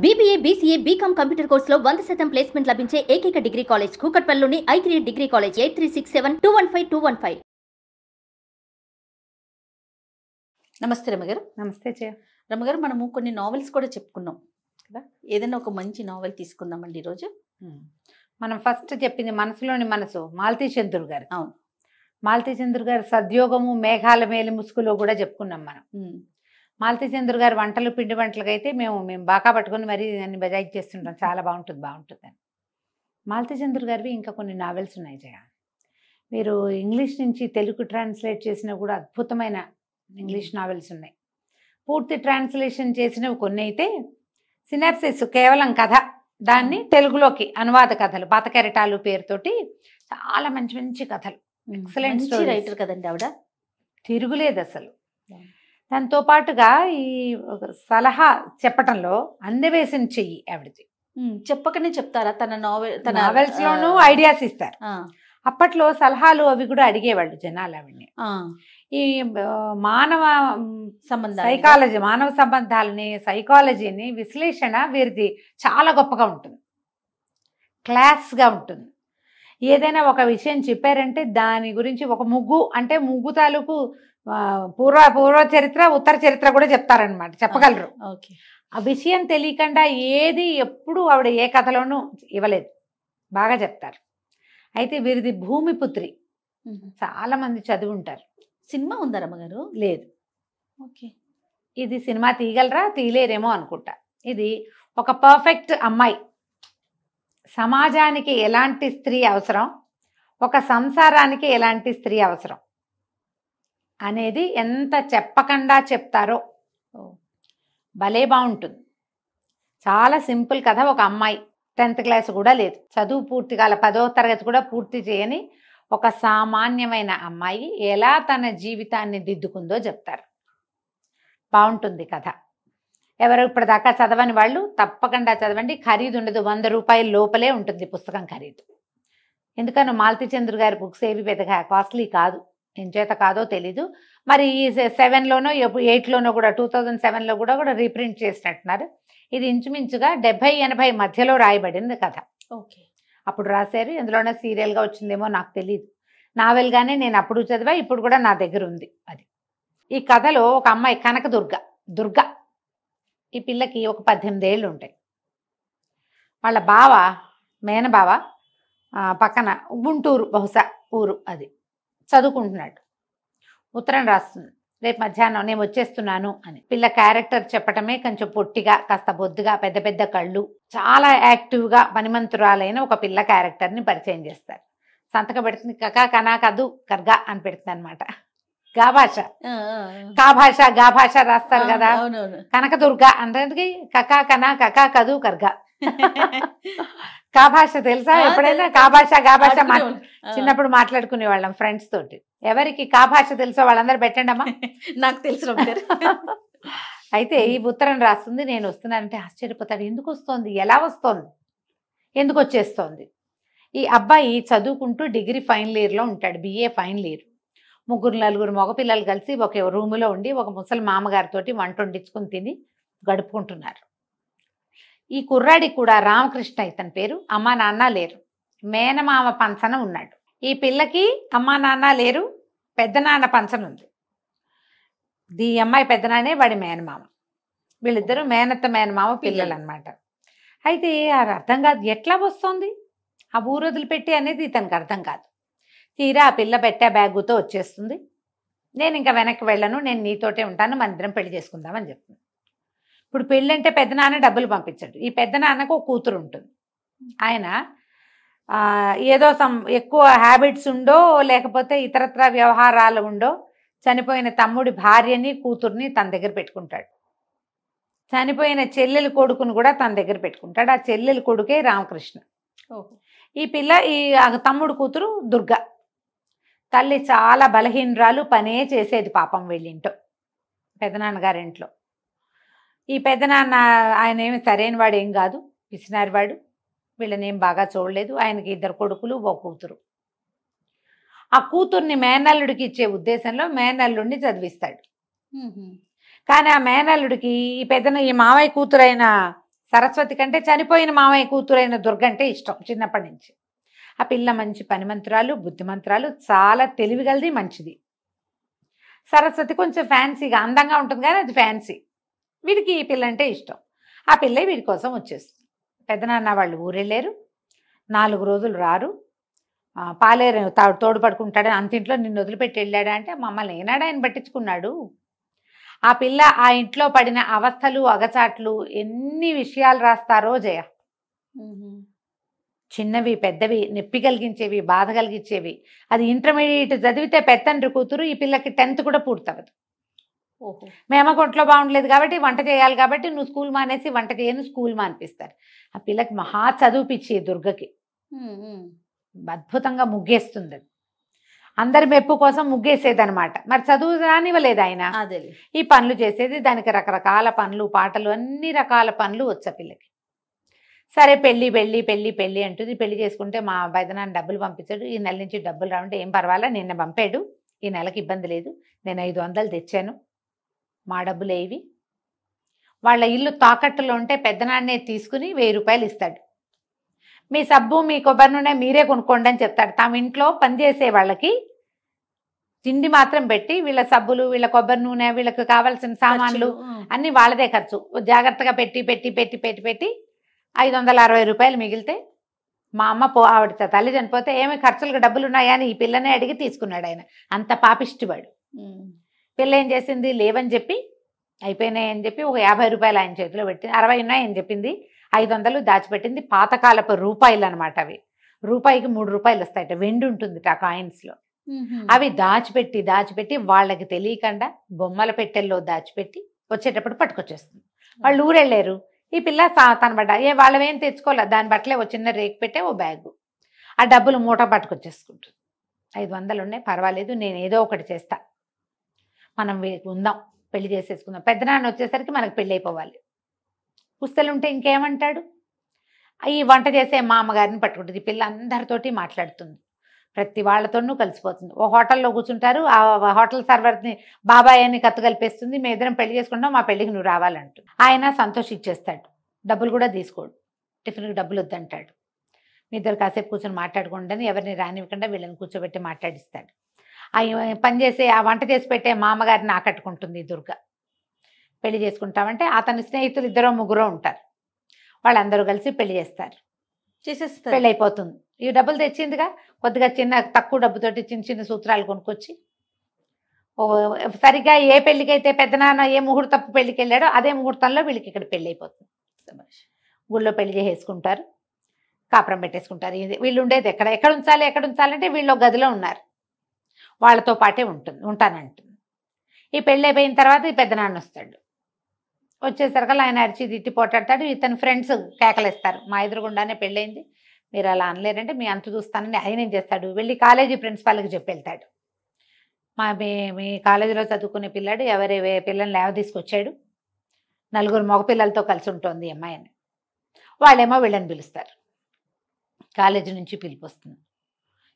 BBA, BCA, BCom computer కోర్సులో 100% placement లభించే ఏకైక డిగ్రీ కాలేజ్ కూకట్పల్లిలోని i3 డిగ్రీ కాలేజ్ 8367215215. నమస్తే రమగారు. నమస్తే జయ. రమగారు, మనము కొన్ని నావెల్స్ కూడా చెప్పుకున్నాం కదా, ఏదైనా ఒక మంచి నావెల్ తీసుకుందామండి ఈరోజు. మనం ఫస్ట్ చెప్పింది మనసులోని మనసు మాలతీ చంద్రు గారు. అవును, మాలతీ చంద్రు గారు సద్యోగము మేఘాల మేలి ముసుగులో కూడా చెప్పుకున్నాం మనం. మాలతీ చంద్రు గారు వంటలు పిండి వంటలకు అయితే మేము బాగా పట్టుకొని మరీ దాన్ని బజాయి చేస్తుంటాం, చాలా బాగుంటుంది అని. మాలతీ చంద్రు గారివి ఇంకా కొన్ని నావెల్స్ ఉన్నాయి జయ. మీరు ఇంగ్లీష్ నుంచి తెలుగు ట్రాన్స్లేట్ చేసినా కూడా అద్భుతమైన ఇంగ్లీష్ నావెల్స్ ఉన్నాయి. పూర్తి ట్రాన్స్లేషన్ చేసినవి కొన్ని అయితే సినాప్సిస్ కేవలం కథ, దాన్ని తెలుగులోకి అనువాద కథలు పాత కెరటాలు పేరుతోటి చాలా మంచి మంచి కథలు, ఎక్సలెంట్ రైటర్ కదండి ఆవిడ, తిరుగులేదు అసలు. దాంతో పాటుగా ఈ సలహా చెప్పటంలో అందవేసిన చెయ్యి ఆవిడది. చెప్పకనే చెప్తారా తన నావెల్స్ లోనూ ఐడియాస్ ఇస్తారు. అప్పట్లో సలహాలు అవి కూడా అడిగేవాళ్ళు జనాలు ఆవిడ్ని. ఈ మానవ సైకాలజీ, మానవ సంబంధాలని, సైకాలజీని విశ్లేషణ వీరిది చాలా గొప్పగా ఉంటుంది, క్లాస్గా ఉంటుంది. ఏదైనా ఒక విషయం చెప్పారంటే దాని గురించి ఒక ముగ్గు అంటే ముగ్గు తాలూకు పూర్వ చరిత్ర ఉత్తర చరిత్ర కూడా చెప్తారనమాట, చెప్పగలరు. ఆ విషయం తెలియకుండా ఏది ఎప్పుడు ఆవిడ ఏ కథలోనూ ఇవ్వలేదు, బాగా చెప్తారు. అయితే వీరిది భూమిపుత్రి, చాలా మంది చదివి ఉంటారు. సినిమా ఉందా రమ్మగారు? లేదు. ఓకే, ఇది సినిమా తీయగలరా, తీయలేరేమో అనుకుంటా. ఇది ఒక పర్ఫెక్ట్ అమ్మాయి, సమాజానికి ఎలాంటి స్త్రీ అవసరం, ఒక సంసారానికి ఎలాంటి స్త్రీ అవసరం అనేది ఎంత చెప్పకుండా చెప్తారో భలే బాగుంటుంది. చాలా సింపుల్ కథ. ఒక అమ్మాయి 10th క్లాస్ కూడా లేదు, చదువు పూర్తి కాల 10వ తరగతి కూడా పూర్తి చేయని ఒక సామాన్యమైన అమ్మాయి ఎలా తన జీవితాన్ని దిద్దుకుందో చెప్తారు. బాగుంటుంది కథ. ఎవరు ఇప్పటిదాకా చదవని వాళ్ళు తప్పకుండా చదవండి. ఖరీదు ఉండదు, 100 రూపాయల లోపలే ఉంటుంది పుస్తకం ఖరీదు. ఎందుకని మాలతీ చంద్రు గారి బుక్స్ ఏవి పెద్దగా కాస్ట్లీ కాదు, ఎంచేత కాదో తెలీదు. మరి ఈ 7లోనో 8లోనో కూడా 2007లో కూడా రీప్రింట్ చేసినట్టున్నారు. ఇది ఇంచుమించుగా 70-80 మధ్యలో రాయబడింది కథ. ఓకే, అప్పుడు రాశారు. ఎందులోనే సీరియల్గా వచ్చిందేమో నాకు తెలియదు. నావెల్గానే నేను అప్పుడు చదివా, ఇప్పుడు కూడా నా దగ్గర ఉంది అది. ఈ కథలో ఒక అమ్మాయి దుర్గ. ఈ పిల్లకి ఒక 18 ఏళ్ళు ఉంటాయి. వాళ్ళ బావ, మేనబావ పక్కన గుంటూరు బహుశా ఊరు, అది చదువుకుంటున్నాడు. ఉత్తరం రాస్తుంది, రేపు మధ్యాహ్నం నేను వచ్చేస్తున్నాను అని. పిల్ల క్యారెక్టర్ చెప్పటమే కొంచెం పొట్టిగా, కాస్త బొద్దుగా, పెద్ద పెద్ద కళ్ళు, చాలా యాక్టివ్గా పనిమంతురాలైన ఒక పిల్ల క్యారెక్టర్ని పరిచయం చేస్తారు. సంతకం పెడుతుంది, కకా కనా కదు కర్గా అని పెడుతుంది అనమాట. గా భాష రాస్తారు కదా. కనకదుర్గ అంటే కకా కనా కకా కదు కర్గా. కా భాష తెలుసా? ఎప్పుడైనా గా భాష చిన్నప్పుడు మాట్లాడుకునే వాళ్ళం ఫ్రెండ్స్ తోటి. ఎవరికి కా భాష తెలుసో వాళ్ళందరూ పెట్టండి అమ్మా. నాకు తెలుసు. అయితే ఈ ఉత్తరం రాస్తుంది, నేను వస్తున్నానంటే ఆశ్చర్యపోతాడు. ఎందుకు వస్తోంది, ఎలా వస్తోంది, ఎందుకు వచ్చేస్తోంది. ఈ అబ్బాయి చదువుకుంటూ డిగ్రీ ఫైనల్ ఇయర్లో ఉంటాడు, BA ఫైనల్ ఇయర్. 3-4 మగపిల్లలు కలిసి ఒక రూములో ఉండి ఒక ముసలి మామగారితోటి వంట వండించుకుని తిని గడుపుకుంటున్నారు. ఈ కుర్రాడికి కూడా రామకృష్ణ ఇతని పేరు. అమ్మా నాన్న లేరు, మేనమామ పంచన ఉన్నాడు. ఈ పిల్లకి అమ్మా నాన్న లేరు, పెద్దనాన్న పంచన ఉంది. ఈ అమ్మాయి పెద్దనాన్నే, వాడి మేనమామ. వీళ్ళిద్దరూ మేనమామ పిల్లలు అనమాట. అయితే అది అర్థం కాదు, ఎట్లా వస్తుంది ఆ ఊరు వదిలిపెట్టి అనేది ఇతనికి అర్థం కాదు. తీరా ఆ పిల్ల పెట్టే బ్యాగుతో వచ్చేస్తుంది. నేను ఇంకా వెనక్కి వెళ్ళను, నేను నీతోటే ఉంటాను, మన ఇద్దరం పెళ్లి చేసుకుందామని చెప్తుంది. ఇప్పుడు పెళ్ళి అంటే పెద్దనాన్న డబ్బులు పంపించాడు. ఈ పెద్దనాన్నకు ఒక కూతురు ఉంటుంది. ఆయన ఏదో ఎక్కువ హ్యాబిట్స్ ఉండో లేకపోతే ఇతరత్ర వ్యవహారాలు ఉండో చనిపోయిన తమ్ముడి భార్యని కూతుర్ని తన దగ్గర పెట్టుకుంటాడు. చనిపోయిన చెల్లెలి కొడుకును కూడా తన దగ్గర పెట్టుకుంటాడు. ఆ చెల్లెలి కొడుకే రామకృష్ణ. ఈ పిల్ల ఈ తమ్ముడు కూతురు దుర్గ. తల్లి చాలా బలహీనరాలు, పనే చేసేది పాపం వీళ్ళింటో, పెదనాన్నగారింట్లో. ఈ పెద్దనాన్న ఆయన ఏమి సరైన వాడు ఏం కాదు, పిసినారివాడు. వీళ్ళనేం బాగా చూడలేదు. ఆయనకి 2 కొడుకులు, ఒక కూతురు. ఆ కూతుర్ని మేనల్లుడికి ఇచ్చే ఉద్దేశంలో మేనల్లుడిని చదివిస్తాడు. కానీ ఆ మేనల్లుడికి ఈ మావయ్య కూతురైన సరస్వతి కంటే చనిపోయిన మామయ్య కూతురైన దుర్గ అంటే ఇష్టం చిన్నప్పటి నుంచి. ఆ పిల్ల మంచి పనిమంతురాలు, బుద్ధిమంతురాలు, చాలా తెలివిగలది, మంచిది. సరస్వతి కొంచెం ఫ్యాన్సీగా అందంగా ఉంటుంది కానీ అది ఫ్యాన్సీ. వీడికి ఈ పిల్ల అంటే ఇష్టం. ఆ పిల్ల వీడి కోసం వచ్చేస్తుంది. పెద్దనాన్న వాళ్ళు ఊరెళ్ళారు, 4 రోజులు రారు. పాలేరు తోడు పడుకుంటాడని అంతింట్లో నిన్ను వదిలిపెట్టి వెళ్ళాడా అంటే, మమ్మల్ని ఏనాడు ఆయన పట్టించుకున్నాడు. ఆ పిల్ల ఆ ఇంట్లో పడిన అవస్థలు అగచాట్లు ఎన్ని విషయాలు రాస్తారో జయ. చిన్నవి పెద్దవి, నొప్పి కలిగించేవి, బాధ కలిగించేవి. అది ఇంటర్మీడియట్ చదివితే పెత్తండ్రి కూతురు, ఈ పిల్లకి 10th కూడా పూర్తవదు. ఓహో. మేమకు ఒంట్లో బాగుండలేదు కాబట్టి వంట చేయాలి కాబట్టి నువ్వు స్కూల్ మానేసి వంట చేయను స్కూల్ మానిపిస్తారు. ఆ పిల్లకి మహా చదువు పిచ్చి దుర్గకి. అద్భుతంగా ముగ్గేస్తుంది. అది అందరి మెప్పు కోసం ముగ్గేసేదనమాట. మరి చదువు రానివ్వలేదు ఆయన. అదే ఈ పనులు చేసేది, దానికి రకరకాల పనులు, పాటలు, అన్ని రకాల పనులు వచ్చా పిల్లకి. సరే పెళ్ళి పెళ్ళి పెళ్ళి పెళ్ళి అంటుంది. పెళ్లి చేసుకుంటే మా పెదనాన్న డబ్బులు పంపించాడు. ఈ నెల నుంచి డబ్బులు రావంటే ఏం పర్వాలా, నిన్న పంపాడు, ఈ నెలకి ఇబ్బంది లేదు, నేను 500 తెచ్చాను, మా డబ్బులు ఏవి. వాళ్ళ ఇల్లు తాకట్టులో ఉంటే పెద్దనాన్నే తీసుకుని 1000 రూపాయలు ఇస్తాడు. మీ సబ్బు మీ కొబ్బరి నూనె మీరే కొనుక్కోండి అని చెప్తాడు. తమ ఇంట్లో పనిచేసే వాళ్ళకి తిండి మాత్రం పెట్టి వీళ్ళ సబ్బులు, వీళ్ళ కొబ్బరి నూనె, వీళ్ళకి కావాల్సిన సామాన్లు అన్నీ వాళ్ళదే ఖర్చు. జాగ్రత్తగా పెట్టి పెట్టి పెట్టి పెట్టి పెట్టి 560 రూపాయలు మిగిలితే మా అమ్మ ఆవిడ తల్లి చనిపోతే ఏమి ఖర్చులకు డబ్బులు ఉన్నాయా అని ఈ పిల్లనే అడిగి తీసుకున్నాడు ఆయన. అంత పాపిష్టివాడు. పిల్ల ఏం చేసింది, లేవని చెప్పి అయిపోయినాయని చెప్పి ఒక 50 రూపాయలు ఆయన చేతిలో పెట్టింది. 60 ఉన్నాయని చెప్పింది, 500 దాచిపెట్టింది. పాతకాలపు రూపాయలు అనమాట అవి. రూపాయికి 3 రూపాయలు వస్తాయట, వెండి ఉంటుంది ఆ కాయిన్స్లో. అవి దాచిపెట్టి దాచిపెట్టి వాళ్ళకి తెలియకుండా బొమ్మల పెట్టెల్లో దాచిపెట్టి వచ్చేటప్పుడు పట్టుకొచ్చేస్తుంది. వాళ్ళు ఊరెళ్ళారు. ఈ పిల్ల తన బట్ట వాళ్ళవేం తెచ్చుకోలేదు, దాని బట్టలే ఓ చిన్న రేకు పెట్టే ఓ బ్యాగు. ఆ డబ్బులు మూట పట్టుకొచ్చేసుకుంటుంది. 500 ఉన్నాయి, పర్వాలేదు, నేను ఏదో ఒకటి చేస్తా, మనం ఉందాం, పెళ్లి చేసేసుకుందాం. పెద్దనాన్న వచ్చేసరికి మనకు పెళ్ళి అయిపోవాలి. పుస్తలు ఉంటే ఇంకేమంటాడు. ఈ వంట చేసే మా అమ్మగారిని పట్టుకుంటుంది. ఈ పిల్ల అందరితోటి మాట్లాడుతుంది, ప్రతి వాళ్ళతోనూ కలిసిపోతుంది. ఓ హోటల్లో కూర్చుంటారు, ఆ హోటల్ సర్వర్ని బాబాయ్ అని కత్తు కలిపేస్తుంది. మేము ఇద్దరం పెళ్లి చేసుకుంటాం, మా పెళ్లికి నువ్వు రావాలంటూ. ఆయన సంతోషిచ్చేస్తాడు, డబ్బులు కూడా తీసుకోడు, టిఫిన్కి డబ్బులు వద్దంటాడు. మీ ఇద్దరు కాసేపు కూర్చొని మాట్లాడుకోండి అని ఎవరిని రానివ్వకుండా వీళ్ళని కూర్చోబెట్టి మాట్లాడిస్తాడు. పనిచేసే ఆ వంట చేసి పెట్టే మామగారిని ఆకట్టుకుంటుంది దుర్గ. పెళ్లి చేసుకుంటామంటే అతని స్నేహితులు 2-3 ఉంటారు, వాళ్ళందరూ కలిసి పెళ్లి చేస్తారు, చేసేస్తారు. పెళ్ళి అయిపోతుంది. ఈ డబ్బులు తెచ్చిందిగా, కొద్దిగా చిన్న తక్కువ డబ్బుతోటి చిన్న చిన్న సూత్రాలు కొనుక్కొచ్చి సరిగ్గా ఏ పెళ్లికైతే పెద్దనాన్న ఏ ముహూర్తపు పెళ్లికి వెళ్ళాడో అదే ముహూర్తంలో వీళ్ళకి ఇక్కడ పెళ్ళి అయిపోతుంది. గుళ్ళో పెళ్లి చేసేసుకుంటారు, కాపురం పెట్టేసుకుంటారు. వీళ్ళు ఉండేది ఎక్కడ ఉంచాలంటే వీళ్ళు గదిలో ఉన్నారు, వాళ్ళతో పాటే ఉంటానంటుంది. ఈ పెళ్ళి అయిపోయిన తర్వాత ఈ పెద్దనాన్న వస్తాడు. వచ్చేసరికి ఆయన అరిచి తిట్టి పోటాడతాడు. ఇతని ఫ్రెండ్స్ కేకలేస్తారు, మా ఎదురుగుండానే పెళ్ళైంది, మీరు అలా అనలేరంటే మీ అంత చూస్తానని ఆయన ఏం చేస్తాడు, వెళ్ళి కాలేజీ ప్రిన్సిపాల్కి చెప్పి వెళ్తాడు. మీ కాలేజీలో చదువుకునే పిల్లాడు ఎవరి పిల్లల్ని లేవ తీసుకొచ్చాడు, 4 మగపిల్లలతో కలిసి ఉంటుంది ఈ అమ్మాయి అని. వాళ్ళేమో వీళ్ళని పిలుస్తారు, కాలేజీ నుంచి పిలుపు వస్తుంది.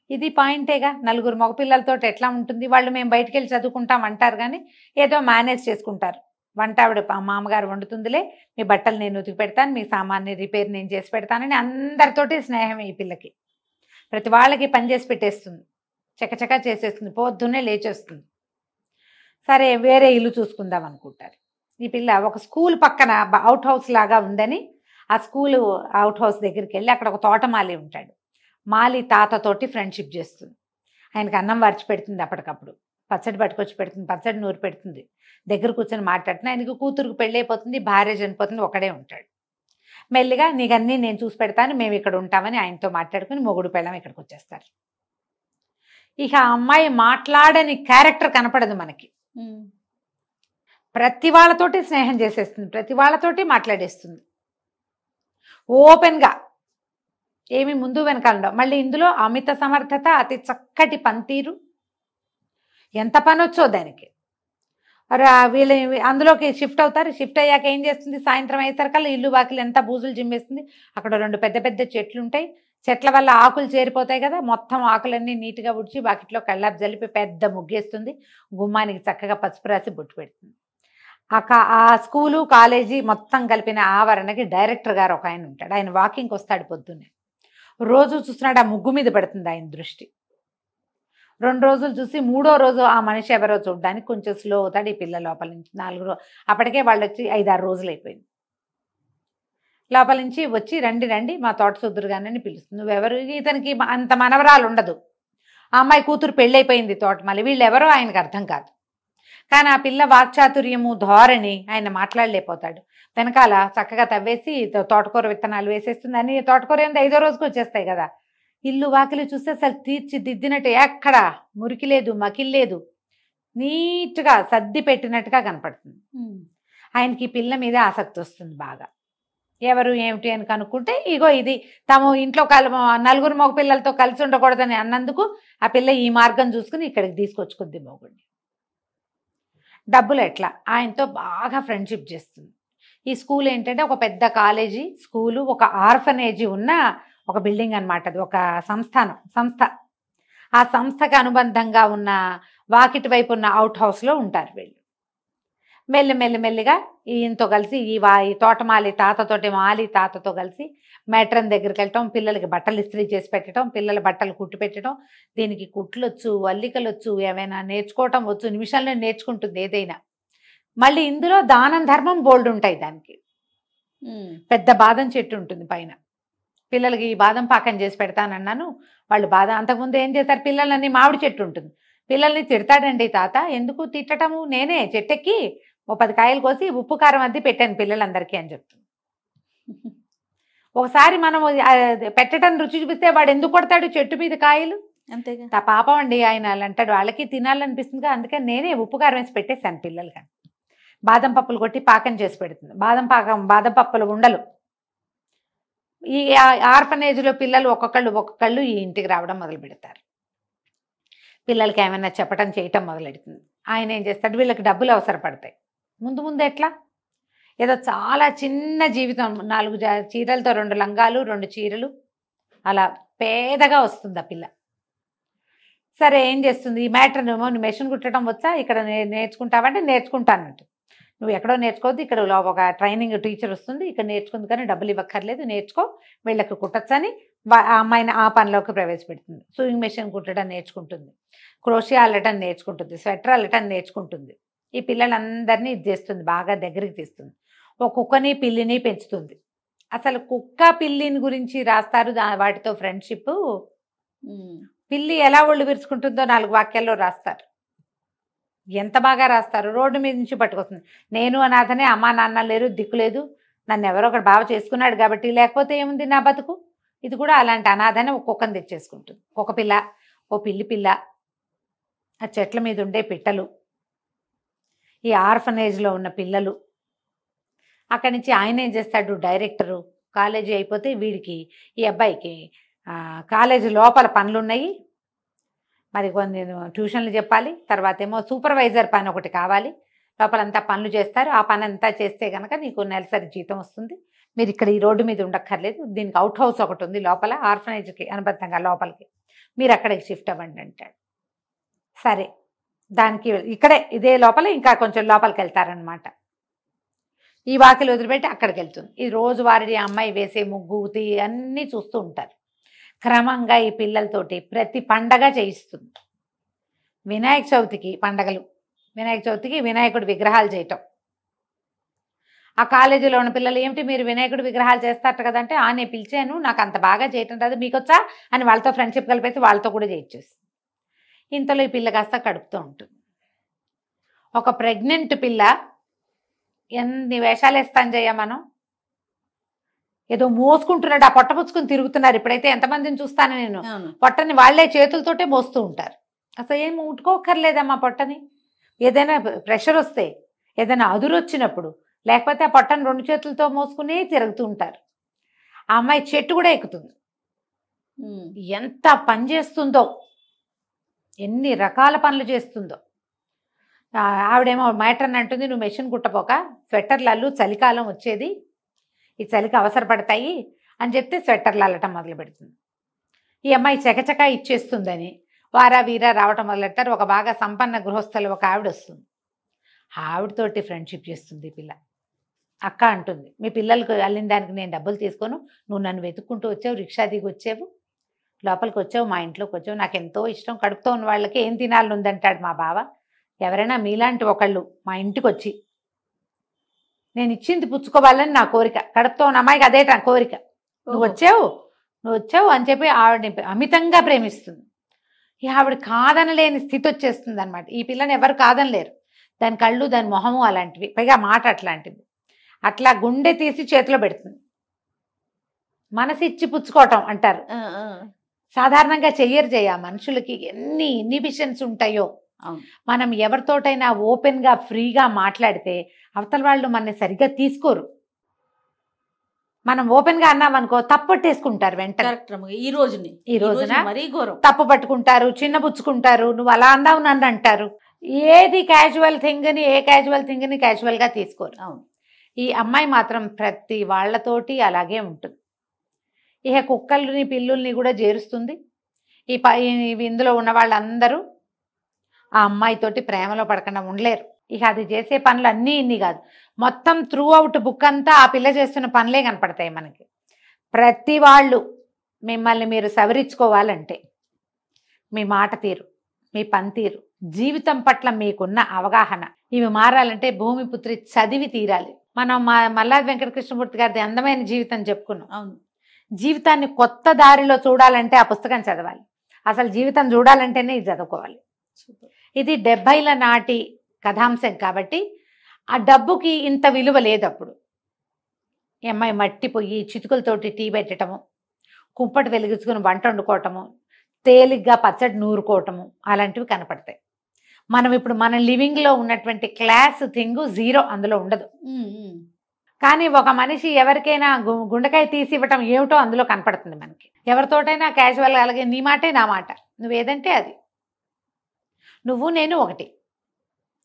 ఇది పాయింటేగా, 4 మగపిల్లలతో ఎట్లా ఉంటుంది. వాళ్ళు మేము బయటికి వెళ్ళి చదువుకుంటాం అంటారు కానీ ఏదో మేనేజ్ చేసుకుంటారు. వంట ఆవిడ మామగారు వండుతుందిలే, మీ బట్టలు నేను ఉతికి పెడతాను, మీ సామాన్ని రిపేర్ నేను చేసి పెడతానని అందరితోటి స్నేహమే ఈ పిల్లకి. ప్రతి వాళ్ళకి పని చేసి పెట్టేస్తుంది, చకచకా చేసేస్తుంది, పొద్దున్నే లేచేస్తుంది. సరే వేరే ఇల్లు చూసుకుందాం అనుకుంటారు. ఈ పిల్ల ఒక స్కూల్ పక్కన అవుట్ హౌస్ లాగా ఉందని ఆ స్కూల్ అవుట్ హౌస్ దగ్గరికి వెళ్ళి అక్కడ ఒక తోటమాలి ఉంటాడు. మాలి తాతతోటి ఫ్రెండ్షిప్ చేస్తుంది. ఆయనకి అన్నం వార్చి పెడుతుంది, అప్పటికప్పుడు పచ్చడి పట్టుకొచ్చి పెడుతుంది, పచ్చడి నూరి పెడుతుంది, దగ్గర కూర్చొని మాట్లాడుతుంది. ఆయనకి కూతురుకు పెళ్ళి అయిపోతుంది, భార్య చనిపోతుంది, ఒకడే ఉంటాడు. మెల్లిగా నీకన్నీ నేను చూసి పెడతాను, మేము ఇక్కడ ఉంటామని ఆయనతో మాట్లాడుకుని మొగుడు పెళ్ళం ఇక్కడికి వచ్చేస్తారు. ఇక ఆ అమ్మాయి మాట్లాడని క్యారెక్టర్ కనపడదు మనకి. ప్రతి వాళ్ళతోటి స్నేహం చేసేస్తుంది, ప్రతి వాళ్ళతోటి మాట్లాడేస్తుంది ఓపెన్గా, ఏమి ముందు వెనకాల. మళ్ళీ ఇందులో అమిత సమర్థత, అతి చక్కటి పనితీరు, ఎంత పని వచ్చో దానికి. వీళ్ళు అందులోకి షిఫ్ట్ అవుతారు. షిఫ్ట్ అయ్యాక ఏం చేస్తుంది, సాయంత్రం అయ్యేసరికల్లా ఇల్లు వాకిలు ఎంత బూజులు జిమ్మేస్తుంది. అక్కడ 2 పెద్ద పెద్ద చెట్లు ఉంటాయి, చెట్ల వల్ల ఆకులు చేరిపోతాయి కదా, మొత్తం ఆకులన్నీ నీట్గా ఉడిచి వాకిట్లో కళ్ళాపు జలిపి పెద్ద ముగ్గేస్తుంది. గుమ్మానికి చక్కగా పసుపు రాసి బొట్టు పెడుతుంది. ఆ స్కూలు కాలేజీ మొత్తం కలిపిన ఆవరణకి డైరెక్టర్ గారు ఒక ఆయన ఉంటాడు. ఆయన వాకింగ్కి వస్తాడు పొద్దున్నే. రోజు చూస్తున్నాడు, ఆ ముగ్గు మీద పడుతుంది ఆయన దృష్టి. 2 రోజులు చూసి 3వ రోజు ఆ మనిషి ఎవరో చూడడానికి కొంచెం స్లో అవుతాడు. ఈ పిల్ల లోపల నుంచి 4 రోజు, అప్పటికే వాళ్ళు వచ్చి 5-6 రోజులు అయిపోయింది. లోపల నుంచి వచ్చి రండి రండి మా తోట సుద్దురు గానని పిలుస్తుంది. నువ్వెవరు? ఇతనికి అంత మనవరాలు ఉండదు. ఆ అమ్మాయి కూతురు పెళ్ళైపోయింది తోటమాలి. వీళ్ళు ఎవరో ఆయనకు అర్థం కాదు. కానీ ఆ పిల్ల వాక్చాతుర్యము ధోరణి ఆయన మాట్లాడలేకపోతాడు. వెనకాల చక్కగా తవ్వేసి తోటకూర విత్తనాలు వేసేస్తుంది. అని తోటకూర ఏంది 5వ రోజుకి వచ్చేస్తాయి కదా. ఇల్లు వాకిలి చూస్తే అసలు తీర్చిదిద్దినట్టు, ఎక్కడ మురికి లేదు, మకిలి లేదు, నీట్గా సర్ది పెట్టినట్టుగా కనపడుతుంది. ఆయనకి ఈ పిల్ల మీద ఆసక్తి వస్తుంది బాగా. ఎవరు ఏమిటి అని కనుక్కుంటే ఇగో ఇది తాము ఇంట్లో 4 మగ పిల్లలతో కలిసి ఉండకూడదని అన్నందుకు ఆ పిల్ల ఈ మార్గం చూసుకుని ఇక్కడికి తీసుకొచ్చుకుంది మొగుడిని. డబ్బులు ఎట్లా ఆయనతో బాగా ఫ్రెండ్షిప్ చేస్తుంది. ఈ స్కూల్ ఏంటంటే ఒక పెద్ద కాలేజీ స్కూలు, ఒక ఆర్ఫనేజీ ఉన్న ఒక బిల్డింగ్ అనమాట. అది ఒక సంస్థ. ఆ సంస్థకి అనుబంధంగా ఉన్న వాకిటి వైపు ఉన్న అవుట్ హౌస్లో ఉంటారు వీళ్ళు. మెల్లిగా ఈయనతో కలిసి ఈ తోటమాలి తాతతోటి మాలి తాతతో కలిసి మేట్రన్ దగ్గరికి వెళ్ళటం, పిల్లలకి బట్టలు ఇస్త్రీ చేసి పెట్టడం, పిల్లల బట్టలు కుట్టి పెట్టడం. దీనికి కుట్లొచ్చు, అల్లికలు వచ్చు, ఏమైనా నేర్చుకోవటం వచ్చు, నిమిషాల్లో నేర్చుకుంటుంది ఏదైనా. మళ్ళీ ఇందులో దానం ధర్మం బోల్డ్ ఉంటాయి. దానికి పెద్ద బాదం చెట్టు ఉంటుంది పైన. పిల్లలకి ఈ బాదం పాకం చేసి పెడతానన్నాను. వాళ్ళు బాదం అంతకుముందు ఏం చేస్తారు, పిల్లలని మామిడి చెట్టు ఉంటుంది, పిల్లల్ని తిడతాడండి తాత. ఎందుకు తిట్టటము, నేనే చెట్టెక్కి 10 కాయలు కోసి ఉప్పు కారం అద్ది పెట్టాను పిల్లలందరికీ అని చెప్తుంది. ఒకసారి మనము పెట్టడం రుచి చూపిస్తే వాడు ఎందుకు కొడతాడు చెట్టు మీద కాయలు? అంతేగా. పాపం అండి ఆయన అలా అంటాడు. వాళ్ళకి తినాలనిపిస్తుంది, అందుకని నేనే ఉప్పు కారం వేసి పెట్టేశాను పిల్లలకి. బాదం పప్పులు కొట్టి పాకం చేసి పెడుతుంది. బాదం పప్పులు ఉండలు. ఈ ఆర్ఫనేజ్లో పిల్లలు ఒక్కొక్కళ్ళు ఈ ఇంటికి రావడం మొదలు పెడతారు. పిల్లలకి ఏమైనా చెప్పడం చేయటం మొదలెడుతుంది. ఆయన ఏం చేస్తాడు, వీళ్ళకి డబ్బులు అవసరపడతాయి. ముందు ఎట్లా, ఏదో చాలా చిన్న జీవితం, 4 చీరలతో 2 లంగాలు 2 చీరలు అలా పేదగా వస్తుంది ఆ పిల్ల. సరే ఏం చేస్తుంది, ఈ మ్యాటర్ ఏమో నువ్వు మెషిన్ కుట్టడం వచ్చా, ఇక్కడ నేర్చుకుంటావంటే నేర్చుకుంటానంటు. నువ్వు ఎక్కడో నేర్చుకోవద్దు, ఇక్కడ ఒక ట్రైనింగ్ టీచర్ వస్తుంది, ఇక్కడ నేర్చుకుంది కానీ డబ్బులు ఇవ్వక్కర్లేదు, నేర్చుకో, వీళ్ళకి కుట్టచ్చని ఆ అమ్మాయిని ఆ పనిలోకి ప్రవేశపెడుతుంది. సూయింగ్ మెషిన్ కుట్టడం నేర్చుకుంటుంది, క్రోషియా అల్లటం నేర్చుకుంటుంది, స్వెటర్ అల్లటం నేర్చుకుంటుంది. ఈ పిల్లలందరినీ ఇది చేస్తుంది, బాగా దగ్గరికి తీస్తుంది. ఒక కుక్కని పిల్లిని పెంచుతుంది. అసలు కుక్క పిల్లిని గురించి రాస్తారు, వాటితో ఫ్రెండ్షిప్. పిల్లి ఎలా ఒళ్ళు విరుచుకుంటుందో 4 వాక్యాల్లో రాస్తారు. ఎంత బాగా రాస్తారు. రోడ్డు మీద నుంచి పట్టుకొస్తుంది. నేను అనాథనే, అమ్మా నాన్న లేరు, దిక్కు లేదు, నన్ను ఎవరో ఒకటి బాగా చేసుకున్నాడు కాబట్టి, లేకపోతే ఏముంది నా బతుకు. ఇది కూడా అలాంటి అనాథనే ఒక కుక్కను తెచ్చేసుకుంటుంది. ఒక పిల్ల, ఓ పిల్లి పిల్ల, ఆ చెట్ల మీద ఉండే పిట్టలు, ఈ ఆర్ఫనేజ్లో ఉన్న పిల్లలు. అక్కడి నుంచి ఆయన ఏం చేస్తాడు, డైరెక్టరు. కాలేజీ అయిపోతే వీడికి, ఈ అబ్బాయికి కాలేజీ లోపల పనులు ఉన్నాయి, మరి కొన్ని ట్యూషన్లు చెప్పాలి, తర్వాత ఏమో సూపర్వైజర్ పని ఒకటి కావాలి, లోపలంతా పనులు చేస్తారు. ఆ పని అంతా చేస్తే కనుక నీకు నెలసరి జీతం వస్తుంది, మీరు ఇక్కడ ఈ రోడ్డు మీద ఉండక్కర్లేదు, దీనికి అవుట్ హౌస్ ఒకటి ఉంది లోపల ఆర్ఫనేజ్కి అనుబంధంగా లోపలికి, మీరు అక్కడికి షిఫ్ట్ అవ్వండి అంటాడు. సరే, దానికి ఇక్కడే ఇదే లోపల ఇంకా కొంచెం లోపలికి వెళ్తారనమాట. ఈ వాకిలు వదిలిపెట్టి అక్కడికి వెళ్తుంది. ఈ రోజువారీ అమ్మాయి వేసే ముగ్గు అన్నీ చూస్తూ ఉంటారు. క్రమంగా ఈ పిల్లలతోటి ప్రతి పండగ చేయిస్తుంది. వినాయక చవితికి పండగలు, వినాయక చవితికి వినాయకుడి విగ్రహాలు చేయటం. ఆ కాలేజీలో ఉన్న పిల్లలు, ఏమిటి మీరు వినాయకుడి విగ్రహాలు చేస్తారట కదంటే, నేను పిలిచాను, నాకు అంత బాగా చేయటం రాదు, మీకొచ్చా అని వాళ్ళతో ఫ్రెండ్షిప్ కలిపేసి వాళ్ళతో కూడా చేయించేసి. ఇంతలో ఈ పిల్ల కాస్త కడుపుతూ ఉంటుంది. ఒక ప్రెగ్నెంట్ పిల్ల, ఎన్ని వేషాలు వేస్తాను జయ మనం, ఏదో మోసుకుంటున్నాడు, ఆ పొట్ట పుచ్చుకుని తిరుగుతున్నారు. ఇప్పుడైతే ఎంతమందిని చూస్తాను నేను, పొట్టని వాళ్లే చేతులతోటే మోస్తూ ఉంటారు. అసలు ఏం ముట్టుకోకర్లేదమ్మా పొట్టని. ఏదైనా ప్రెషర్ వస్తే, ఏదైనా అదురు వచ్చినప్పుడు, లేకపోతే ఆ పొట్టని 2 చేతులతో మోసుకునే తిరుగుతూ ఉంటారు. ఆ అమ్మాయి చెట్టు కూడా ఎక్కుతుంది. ఎంత పని చేస్తుందో, ఎన్ని రకాల పనులు చేస్తుందో. ఆవిడేమో మ్యాట్రన్ అంటుంది, నువ్వు మెషిన్ కుట్టపోక స్వెట్టర్లు అల్లు, చలికాలం వచ్చేది, ఈ చలికి అవసరపడతాయి అని చెప్తే స్వెట్టర్లు అల్లటం మొదలు పెడుతుంది. ఈ అమ్మాయి చకచక ఇచ్చేస్తుందని వారా వీరా రావటం మొదలెట్టారు. ఒక బాగా సంపన్న గృహస్థులు ఒక ఆవిడ వస్తుంది. ఆవిడతోటి ఫ్రెండ్షిప్ చేస్తుంది ఈ పిల్ల. అక్క అంటుంది, మీ పిల్లలకు అల్లిన దానికి నేను డబ్బులు తీసుకోను, నువ్వు నన్ను వెతుక్కుంటూ వచ్చావు, రిక్షా దిగి వచ్చావు, లోపలికి వచ్చావు, మా ఇంట్లోకి వచ్చావు, నాకు ఎంతో ఇష్టం, కడుపుతో ఉన్న వాళ్ళకి ఏం తినాలని ఉందంటాడు మా బావ. ఎవరైనా మీలాంటి ఒకళ్ళు మా ఇంటికి వచ్చి నేను ఇచ్చింది పుచ్చుకోవాలని నా కోరిక, కడుపుతో ఉన్న అమ్మాయికి అదే కోరిక, నువ్వు వచ్చావు అని చెప్పి ఆవిడని అమితంగా ప్రేమిస్తుంది. ఆవిడ కాదనలేని స్థితి వచ్చేస్తుంది అనమాట. ఈ పిల్లని ఎవరు కాదనలేరు. దాని కళ్ళు, దాని మొహము అలాంటివి, పైగా మాట అట్లాంటిది. అట్లా గుండె తీసి చేతిలో పెడుతుంది. మనసు ఇచ్చి పుచ్చుకోవటం అంటారు. సాధారణంగా చెయ్యరు. మనుషులకి ఎన్ని ఇన్హిబిషన్స్ ఉంటాయో. మనం ఎవరితోటైనా ఓపెన్గా ఫ్రీగా మాట్లాడితే అవతల వాళ్ళు మనని సరిగ్గా తీసుకోరు. మనం ఓపెన్గా అన్నామనుకో తప్పట్టేసుకుంటారు వెంటనే. ఈ రోజున మరీ ఘోరం, తప్పు పట్టుకుంటారు, చిన్నబుచ్చుకుంటారు, నువ్వు అలా అన్నావు నన్ను అంటారు. ఏది క్యాజువల్ థింగ్ని, ఏ క్యాజువల్ థింగ్ని క్యాజువల్గా తీసుకోరు. ఈ అమ్మాయి మాత్రం ప్రతి వాళ్ళతోటి అలాగే ఉంటుంది. ఇక కుక్కల్ని పిల్లుల్ని కూడా చేరుస్తుంది. ఇందులో ఉన్న వాళ్ళందరూ ఆ అమ్మాయితోటి ప్రేమలో పడకుండా ఉండలేరు. ఇక అది చేసే పనులు అన్నీ ఇన్ని కాదు, మొత్తం త్రూ అవుట్ బుక్ అంతా ఆ పిల్ల చేస్తున్న పనులే కనపడతాయి మనకి. ప్రతి వాళ్ళు మిమ్మల్ని మీరు సవరించుకోవాలంటే మీ మాట తీరు, మీ పనితీరు, జీవితం పట్ల మీకున్న అవగాహన, ఇవి మారాలంటే భూమిపుత్రి చదివి తీరాలి. మనం మల్లాది వెంకటకృష్ణమూర్తి గారిది అందమైన జీవితం చెప్పుకున్నాం. అవును, జీవితాన్ని కొత్త దారిలో చూడాలంటే ఆ పుస్తకం చదవాలి. అసలు జీవితం చూడాలంటేనే ఇది చదువుకోవాలి. ఇది 70ల నాటి కథాంశం కాబట్టి ఆ డబ్బుకి ఇంత విలువ లేదు. అప్పుడు అమ్మాయి మట్టి పొయ్యి చితుకులతోటి టీ పెట్టడము, కుంపటి వెలిగించుకుని వంట వండుకోవటము, తేలిగ్గా పచ్చడి నూరుకోవటము అలాంటివి కనపడతాయి. మనం ఇప్పుడు మన లివింగ్లో ఉన్నటువంటి క్లాస్ థింగ్ జీరో అందులో ఉండదు. కానీ ఒక మనిషి ఎవరికైనా గుండెకాయ తీసి ఇవ్వటం ఏమిటో అందులో కనపడుతుంది మనకి. ఎవరితోటైనా క్యాజువల్గా అలాగే నీ మాటే నా మాట, నువ్వేదంటే అది, నువ్వు నేను ఒకటి,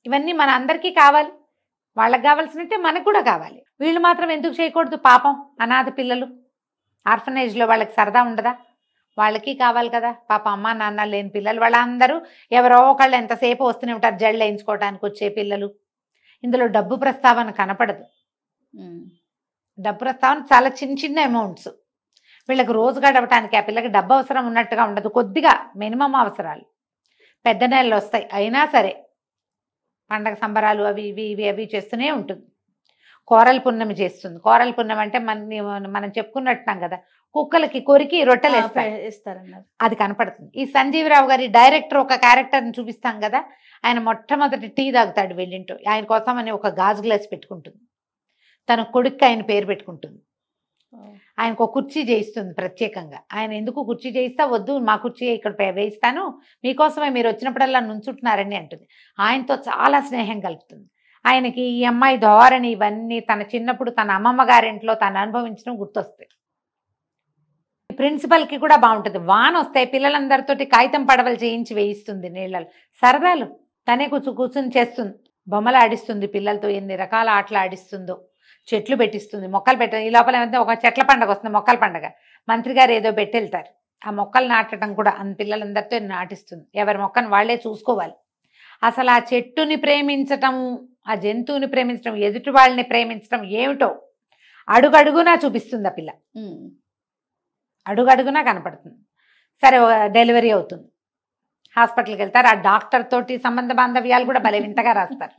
ఇవన్నీ మన అందరికీ కావాలి. వాళ్ళకి కావాల్సినట్టే మనకు కూడా కావాలి. వీళ్ళు మాత్రం ఎందుకు చేయకూడదు? పాపం అనాథ పిల్లలు ఆర్ఫనేజ్లో వాళ్ళకి సరదా ఉండదా? వాళ్ళకి కావాలి కదా. పాప అమ్మ నాన్న లేని పిల్లలు వాళ్ళందరూ ఎవరో ఒకళ్ళు ఎంతసేపు వస్తూనే ఉంటారు, జళ్ళు వేయించుకోవడానికి వచ్చే పిల్లలు. ఇందులో డబ్బు ప్రస్తావన కనపడదు. డబ్బు ప్రస్తావన చాలా చిన్న చిన్న అమౌంట్స్. వీళ్ళకి రోజు గడవటానికి ఆ పిల్లకి డబ్బు అవసరం ఉన్నట్టుగా ఉండదు, కొద్దిగా మినిమం అవసరాలు. పెద్ద నెలలు వస్తాయి అయినా సరే పండగ సంబరాలు అవి ఇవి ఇవి అవి చేస్తూనే ఉంటుంది. కోరల పున్నమి చేస్తుంది. కోరల పున్నమి అంటే మనం చెప్పుకున్నట్టున్నాం కదా, కుక్కలకి కొరికి రొట్టెలు వేస్తారన్నారు, అది కనపడుతుంది. ఈ సంజీవరావు గారి డైరెక్టర్ ఒక క్యారెక్టర్ని చూపిస్తాం కదా, ఆయన మొట్టమొదటి టీ తాగుతాడు వెళ్ళింటూ, ఆయన కోసం అని ఒక గాజు గ్లాస్ పెట్టుకుంటుంది, తన కొడుక్కి ఆయన పేరు పెట్టుకుంటుంది, ఆయనకు ఒక కుర్చీ చేయిస్తుంది ప్రత్యేకంగా. ఆయన ఎందుకు కుర్చీ చేయిస్తా, వద్దు మా కుర్చీ ఇక్కడ వేయిస్తాను, మీకోసమే మీరు వచ్చినప్పుడల్లా నుంచుంటున్నారని అంటుంది. ఆయనతో చాలా స్నేహం కలుపుతుంది. ఆయనకి ఈ అమ్మాయి ధోరణి ఇవన్నీ తన చిన్నప్పుడు తన అమ్మమ్మ గారింట్లో తను అనుభవించడం గుర్తొస్తాయి. ప్రిన్సిపల్కి కూడా బాగుంటుంది. వాన వస్తాయి, పిల్లలందరితోటి కాగితం పడవలు చేయించి వేయిస్తుంది నీళ్ళలో, సరదాలు తనే కూర్చుని చేస్తుంది, బొమ్మలు ఆడిస్తుంది పిల్లలతో, ఎన్ని రకాల ఆటలు ఆడిస్తుందో, చెట్లు పెట్టిస్తుంది, మొక్కలు పెట్ట. ఈ లోపల ఏమంటే ఒక చెట్ల పండుగ వస్తుంది, మొక్కల పండుగ, మంత్రి గారు ఏదో పెట్టెళ్తారు, ఆ మొక్కలు నాటడం కూడా పిల్లలందరితో నాటిస్తుంది. ఎవరి మొక్కను వాళ్లే చూసుకోవాలి. అసలు ఆ చెట్టుని ప్రేమించటం, ఆ జంతువుని ప్రేమించడం, ఎదుటి వాళ్ళని ప్రేమించడం ఏమిటో అడుగడుగునా చూపిస్తుంది ఆ పిల్ల, అడుగడుగునా కనపడుతుంది. సరే డెలివరీ అవుతుంది, హాస్పిటల్కి వెళ్తారు. ఆ డాక్టర్ తోటి సంబంధ బాంధవ్యాలు కూడా భలే వింతగా రాస్తారు.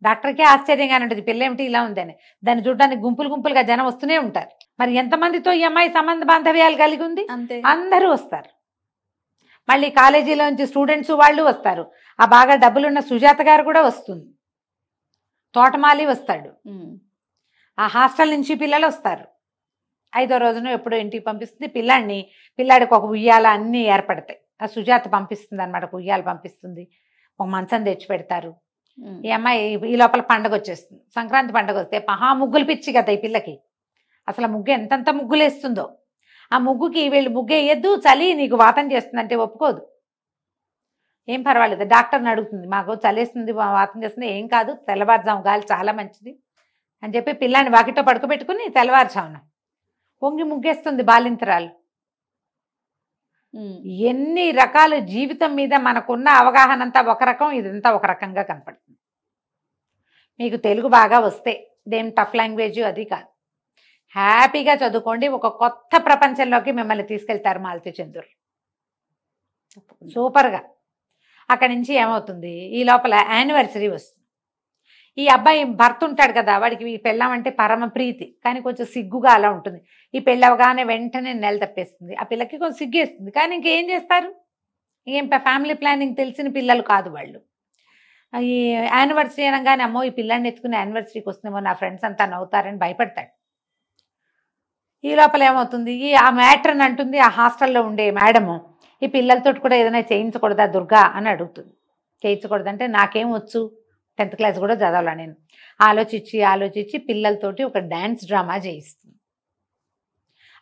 డాక్టర్కే ఆశ్చర్యంగానే ఉంటుంది, పిల్ల ఏమిటి ఇలా ఉందని. దాన్ని చూడడానికి గుంపులు గుంపులుగా జనం వస్తూనే ఉంటారు. మరి ఎంతమందితో ఈ అమ్మాయి సంబంధ బాంధవ్యాలు కలిగి ఉంది? అందరూ వస్తారు. మళ్ళీ కాలేజీలోంచి స్టూడెంట్స్ వాళ్ళు వస్తారు. ఆ బాగా డబ్బులున్న సుజాత గారు కూడా వస్తుంది, తోటమాలి వస్తాడు, ఆ హాస్టల్ నుంచి పిల్లలు వస్తారు. 5వ రోజున ఎప్పుడో ఇంటికి పంపిస్తుంది పిల్లాడిని. పిల్లాడికి ఒక ఉయ్యాల అన్నీ ఏర్పడతాయి. ఆ సుజాత పంపిస్తుంది అనమాట, ఒక ఉయ్యాల పంపిస్తుంది, ఒక మంచం తెచ్చి పెడతారు. ఈ అమ్మాయి ఈ లోపల పండగ వచ్చేస్తుంది. సంక్రాంతి పండగ వస్తే మహా ముగ్గులు పిచ్చి కదా ఈ పిల్లకి. అసలు ముగ్గు ఎంతంత ముగ్గులు వేస్తుందో. ఆ ముగ్గుకి వీళ్ళు ముగ్గు వేయద్దు, చలి నీకు వాతం చేస్తుందంటే ఒప్పుకోదు. ఏం పర్వాలేదు, డాక్టర్ని అడుగుతుంది, మాకు చలేస్తుంది వాతం చేస్తుంది, ఏం కాదు తెల్లవారుజాము గాలి చాలా మంచిది అని చెప్పి పిల్లాన్ని వాకిట్లో పడుకోబెట్టుకుని తెల్లవారుజామున పొంగి ముగ్గేస్తుంది బాలింతరాలు. ఎన్ని రకాల జీవితం మీద మనకున్న అవగాహన అంతా ఒక రకం, ఇదంతా ఒక రకంగా కనపడుతుంది. మీకు తెలుగు బాగా వస్తే, ఇదేం టఫ్ లాంగ్వేజ్ అది కాదు, హ్యాపీగా చదువుకోండి. ఒక కొత్త ప్రపంచంలోకి మిమ్మల్ని తీసుకెళ్తారు మాలతి చంద్రులు, సూపర్గా. అక్కడి నుంచి ఏమవుతుంది, ఈ లోపల యానివర్సరీ వస్తుంది. ఈ అబ్బాయి భర్త ఉంటాడు కదా, వాడికి ఈ పెళ్ళం అంటే పరమ ప్రీతి, కానీ కొంచెం సిగ్గుగా అలా ఉంటుంది. ఈ పెళ్ళవగానే వెంటనే నెల తప్పేస్తుంది. ఆ పిల్లకి కొంచెం సిగ్గేస్తుంది, కానీ ఇంకేం చేస్తారు, ఏం ఫ్యామిలీ ప్లానింగ్ తెలిసిన పిల్లలు కాదు వాళ్ళు. ఈ యానివర్సరీ అనగానే అమ్మో ఈ పిల్లాన్ని ఎత్తుకుని యానివర్సరీకి వస్తుందేమో, నా ఫ్రెండ్స్ అంతా నవ్వుతారని భయపడతాడు. ఈ లోపల ఏమవుతుంది, ఆ మ్యాట్రన్ అంటుంది, ఆ హాస్టల్లో ఉండే మేడము, ఈ పిల్లలతో కూడా ఏదైనా చేయించకూడదా దుర్గా అని అడుగుతుంది. చేయించకూడదంటే నాకేం వచ్చు, 10th క్లాస్ కూడా చదవాలా నేను. ఆలోచించి పిల్లలతోటి ఒక డ్యాన్స్ డ్రామా చేయిస్తుంది.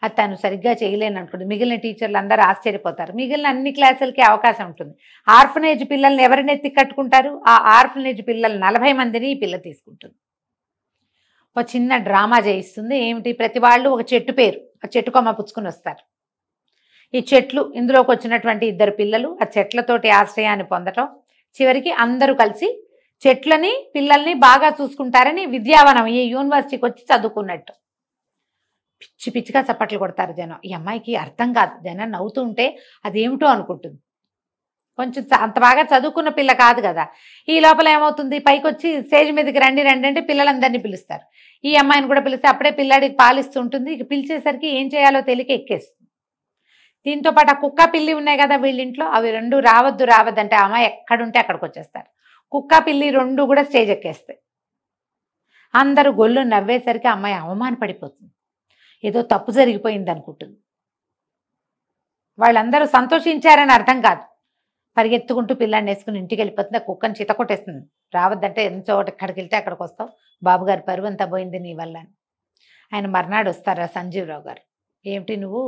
అది తను సరిగ్గా చేయలేను అనుకోండి, మిగిలిన టీచర్లు అందరూ ఆశ్చర్యపోతారు. మిగిలిన అన్ని క్లాసులకి అవకాశం ఉంటుంది. ఆర్ఫనేజ్ పిల్లల్ని ఎవరిని ఎత్తి కట్టుకుంటారు, ఆ ఆర్ఫనేజ్ పిల్లలు 40 మందిని ఈ పిల్ల తీసుకుంటుంది. ఒక చిన్న డ్రామా చేయిస్తుంది. ఏమిటి, ప్రతి వాళ్ళు ఒక చెట్టు పేరు, ఆ చెట్టు కొమ్మ పుచ్చుకుని వస్తారు. ఈ చెట్లు, ఇందులోకి వచ్చినటువంటి 2 పిల్లలు ఆ చెట్లతోటి ఆశ్రయాన్ని పొందటం, చివరికి అందరూ కలిసి చెట్లని పిల్లల్ని బాగా చూసుకుంటారని విద్యావనం ఈ యూనివర్సిటీకి వచ్చి చదువుకున్నట్టు. పిచ్చి పిచ్చిగా చప్పట్లు కొడతారు జనం. ఈ అమ్మాయికి అర్థం కాదు, జనం నవ్వుతూ ఉంటే అదేమిటో అనుకుంటుంది. కొంచెం అంత బాగా చదువుకున్న పిల్ల కాదు కదా. ఈ లోపల ఏమవుతుంది, పైకి వచ్చి స్టేజ్ మీదకి రండి అంటే పిల్లలందరినీ పిలుస్తారు. ఈ అమ్మాయిని కూడా పిలిస్తే అప్పుడే పిల్లాడికి పాలిస్తూ ఉంటుంది. ఇక పిలిచేసరికి ఏం చేయాలో తెలియక ఎక్కేస్తుంది. దీంతో పాటు ఆ కుక్క పిల్లి ఉన్నాయి కదా వీళ్ళింట్లో, అవి 2 రావద్దంటే ఆ అమ్మాయి ఎక్కడుంటే అక్కడికి వచ్చేస్తారు. కుక్క పిల్లి 2 కూడా స్టేజ్ ఎక్కేస్తాయి. అందరూ గొల్లు నవ్వేసరికి అమ్మాయి అవమానపడిపోతుంది, ఏదో తప్పు జరిగిపోయింది అనుకుంటుంది. వాళ్ళందరూ సంతోషించారని అర్థం కాదు. పరిగెత్తుకుంటూ పిల్లాన్ని వేసుకుని ఇంటికి వెళ్ళిపోతుంది. ఆ కుక్కని చిత కొట్టేస్తుంది. రావద్దంటే ఎంత చోట ఎక్కడికి వెళ్తే అక్కడికి వస్తావు, బాబుగారు పరువు అంతా పోయింది నీ వల్ల అని. ఆయన మర్నాడు వస్తారా సంజీవరావు గారు, ఏమిటి నువ్వు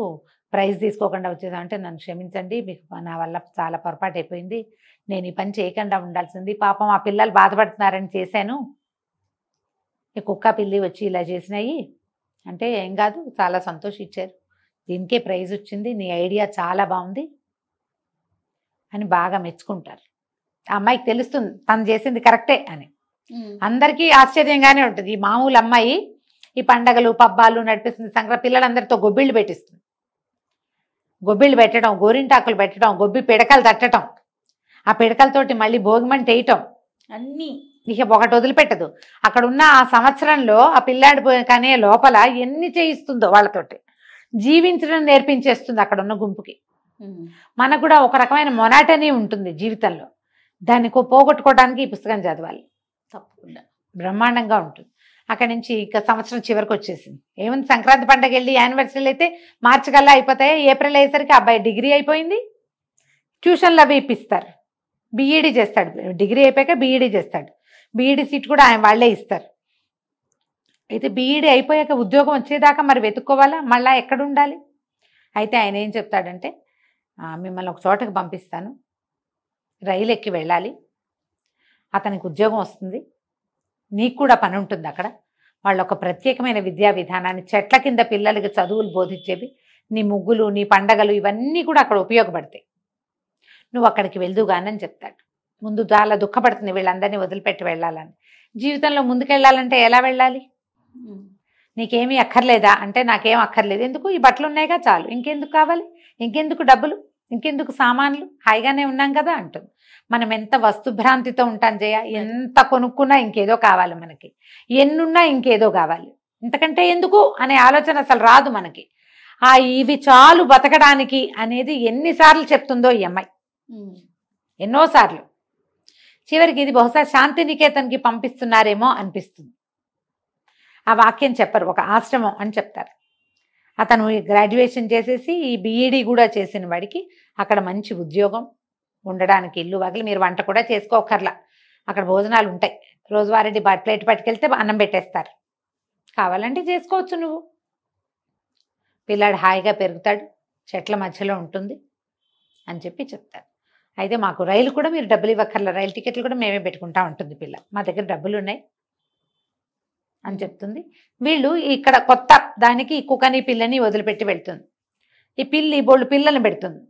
ప్రైజ్ తీసుకోకుండా వచ్చేసావు అంటే, నన్ను క్షమించండి, మీకు నా వల్ల చాలా పొరపాటు అయిపోయింది, నేను ఈ పని చేయకుండా ఉండాల్సింది, పాపం ఆ పిల్లలు బాధపడుతున్నారని చేశాను, ఈ కుక్క పిల్లి వచ్చి ఇలా చేసినాయి అంటే, ఏం కాదు చాలా సంతోషించారు, దీనికే ప్రైజ్ వచ్చింది, నీ ఐడియా చాలా బాగుంది అని బాగా మెచ్చుకుంటారు. ఆ అమ్మాయికి తెలుస్తుంది తను చేసింది కరెక్టే అని. అందరికీ ఆశ్చర్యంగానే ఉంటుంది. ఈ మామూలు అమ్మాయి ఈ పండగలు పబ్బాలు నడిపిస్తుంది, సంక్రాంతి పిల్లలందరితో గొబ్బిళ్ళు పెట్టిస్తుంది. గొబ్బిళ్ళు పెట్టడం, గోరింటాకులు పెట్టడం, గొబ్బి పిడకలు తట్టడం, ఆ పిడకలతోటి మళ్ళీ భోగిమంట వేయటం, అన్నీ ఇక ఒకటి వదిలిపెట్టదు. అక్కడ ఉన్న ఆ సంవత్సరంలో ఆ పిల్లాడి కనే లోపల ఎన్ని చేయిస్తుందో వాళ్ళతోటి జీవించడం నేర్పించేస్తుంది అక్కడ ఉన్న గుంపుకి. మనకు కూడా ఒక రకమైన మొనాటనీ ఉంటుంది జీవితంలో, దాన్ని పోగొట్టుకోవడానికి ఈ పుస్తకం చదవాలి, తప్పకుండా బ్రహ్మాండంగా ఉంటుంది. అక్కడి నుంచి ఇక సంవత్సరం చివరికి వచ్చేసింది. ఏముంది, సంక్రాంతి పండగ వెళ్ళి యానివర్సరీలు అయితే మార్చి కల్లా అయిపోతాయి. ఏప్రిల్ అయ్యేసరికి అబ్బాయి డిగ్రీ అయిపోయింది, ట్యూషన్లు అవి ఇప్పిస్తారు, బీఈడీ చేస్తాడు. డిగ్రీ అయిపోయాక బీఈడీ చేస్తాడు. బీఈడీ సీట్ కూడా ఆయన వాళ్ళే ఇస్తారు. అయితే బీఈడీ అయిపోయాక ఉద్యోగం వచ్చేదాకా మరి వెతుక్కోవాలా, మళ్ళీ ఎక్కడ ఉండాలి. అయితే ఆయన ఏం చెప్తాడంటే, మిమ్మల్ని ఒక చోటకి పంపిస్తాను, రైలు ఎక్కి వెళ్ళాలి, అతనికి ఉద్యోగం వస్తుంది, నీకు కూడా పని ఉంటుంది అక్కడ. వాళ్ళు ఒక ప్రత్యేకమైన విద్యా విధానాన్ని, చెట్ల కింద పిల్లలకి చదువులు బోధించేవి, నీ ముగ్గులు నీ పండగలు ఇవన్నీ కూడా అక్కడ ఉపయోగపడతాయి, నువ్వు అక్కడికి వెళ్దుగానని చెప్తాడు. ముందు చాలా దుఃఖపడుతుంది వీళ్ళందరినీ వదిలిపెట్టి వెళ్ళాలని. జీవితంలో ముందుకెళ్ళాలంటే ఎలా వెళ్ళాలి, నీకేమీ అక్కర్లేదా అంటే, నాకేం అక్కర్లేదు, ఎందుకు ఈ బట్టలు ఉన్నాయిగా చాలు, ఇంకెందుకు కావాలి, ఇంకెందుకు డబ్బులు, ఇంకెందుకు సామాన్లు, హాయిగానే ఉన్నాం కదా అంటుంది. మనం ఎంత వస్తుభ్రాంతితో ఉంటాం జయ, ఎంత కొనుక్కున్నా ఇంకేదో కావాలి మనకి, ఎన్నున్నా ఇంకేదో కావాలి, ఇంతకంటే ఎందుకు అనే ఆలోచన అసలు రాదు మనకి. ఇవి చాలు బతకడానికి అనేది ఎన్నిసార్లు చెప్తుందో ఈ అమ్మాయి, ఎన్నోసార్లు. చివరికి ఇది బహుశా శాంతినికేతన్కి పంపిస్తున్నారేమో అనిపిస్తుంది. ఆ వాక్యం చెప్పరు, ఒక ఆశ్రమం అని చెప్తారు. అతను గ్రాడ్యుయేషన్ చేసేసి ఈ బీఈడీ కూడా చేసిన వాడికి అక్కడ మంచి ఉద్యోగం, ఉండడానికి ఇల్లు వాకిలి, మీరు వంట కూడా చేసుకోకర్లా, అక్కడ భోజనాలు ఉంటాయి, రోజువారీ ప్లేట్ పట్టుకెళ్తే అన్నం పెట్టేస్తారు, కావాలంటే చేసుకోవచ్చు నువ్వు. పిల్లాడు హాయిగా పెరుగుతాడు, చెట్ల మధ్యలో ఉంటుంది అని చెప్పి చెప్తారు. అయితే మాకు రైలు కూడా మీరు డబ్బులు ఇవ్వక్కర్లా, రైలు టికెట్లు కూడా మేమే పెట్టుకుంటా ఉంటుంది పిల్ల, మా దగ్గర డబ్బులు ఉన్నాయి అని చెప్తుంది. వీళ్ళు ఇక్కడ కొత్త దానికి ఈ కుక్కని పిల్లని వదిలిపెట్టి వెళ్తుంది. ఈ పిల్లి బోళ్ళు పిల్లల్ని పెడుతుంది.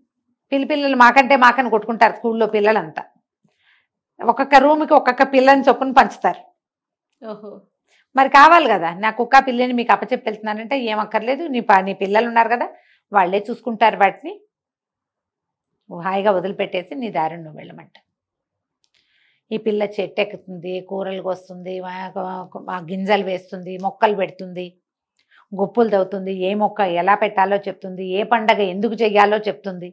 పిల్లలు మాకని కొట్టుకుంటారు స్కూల్లో పిల్లలంతా. ఒక్కొక్క రూమ్కి ఒక్కొక్క పిల్లని చొప్పున పంచుతారు. ఓహో. మరి కావాలి కదా, నా కుక్క పిల్లని మీకు అప్పచెప్పి వెళ్తున్నానంటే ఏమక్కర్లేదు, నీ పిల్లలు ఉన్నారు కదా, వాళ్ళే చూసుకుంటారు వాటిని, హాయిగా వదిలిపెట్టేసి నీ దారిని నువ్వు వెళ్ళమంట. ఈ పిల్ల చెట్టు ఎక్కుతుంది, కూరలకు వస్తుంది, గింజలు వేస్తుంది, మొక్కలు పెడుతుంది, గుప్పులు తవ్వుతుంది, ఏ మొక్క ఎలా పెట్టాలో చెప్తుంది, ఏ పండగ ఎందుకు చెయ్యాలో చెప్తుంది,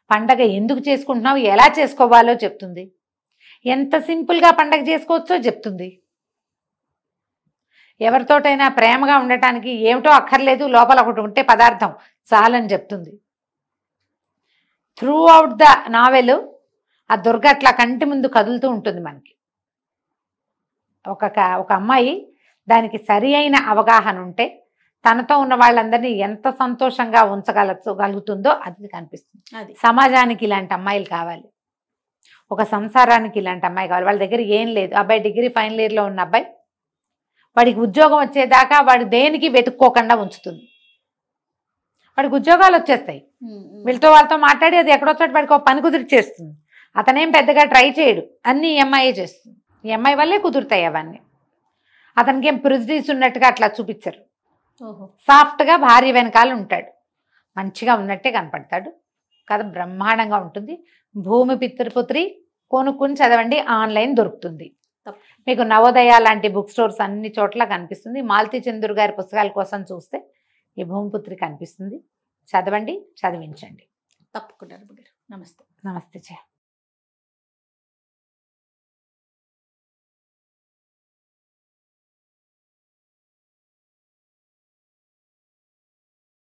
పండగ ఎందుకు చేసుకుంటున్నావు ఎలా చేసుకోవాలో చెప్తుంది, ఎంత సింపుల్గా పండగ చేసుకోవచ్చో చెప్తుంది. ఎవరితోటైనా ప్రేమగా ఉండటానికి ఏమిటో అక్కర్లేదు, లోపల ఒకటి ఉంటే పదార్థం చాలని చెప్తుంది. త్రూ అవుట్ ద నావెల్ ఆ దుర్గ అట్లా కంటి ముందు కదులుతూ ఉంటుంది మనకి. ఒక అమ్మాయి దానికి సరి అయిన అవగాహన ఉంటే తనతో ఉన్న వాళ్ళందరినీ ఎంత సంతోషంగా ఉంచగలుగుతుందో అది కనిపిస్తుంది. అది సమాజానికి ఇలాంటి అమ్మాయిలు కావాలి, ఒక సంసారానికి ఇలాంటి అమ్మాయి కావాలి. వాళ్ళ దగ్గర ఏం లేదు, అబ్బాయి డిగ్రీ ఫైనల్ ఇయర్లో ఉన్న అబ్బాయి, వాడికి ఉద్యోగం వచ్చేదాకా వాడు దేనికి వెతుక్కోకుండా ఉంచుతుంది. వాడికి ఉద్యోగాలు వచ్చేస్తాయి, వీళ్ళతో వాళ్ళతో మాట్లాడి అది ఎక్కడో చోట వాడికి ఒక పని కుదిరి చేస్తుంది. అతనేం పెద్దగా ట్రై చేయడు, అన్నీ ఈఎంఐ చేస్తుంది. ఈఎంఐ వల్లే కుదురుతాయి అవన్నీ. అతనికి ఏం ప్రిజడీస్ ఉన్నట్టుగా అట్లా చూపించరు. సాఫ్ట్గా భార్య వెనకాల ఉంటాడు, మంచిగా ఉన్నట్టే కనపడతాడు. కథ బ్రహ్మాండంగా ఉంటుంది. భూమి పితృపుత్రి కొనుక్కుని చదవండి, ఆన్లైన్ దొరుకుతుంది మీకు. నవోదయ లాంటి బుక్ స్టోర్స్ అన్ని చోట్ల కనిపిస్తుంది. మాలతీ చంద్రు గారి పుస్తకాల కోసం చూస్తే ఈ భూమిపుత్రి కనిపిస్తుంది. చదవండి, చదివించండి. తప్పకుండా. నమస్తే. నమస్తే.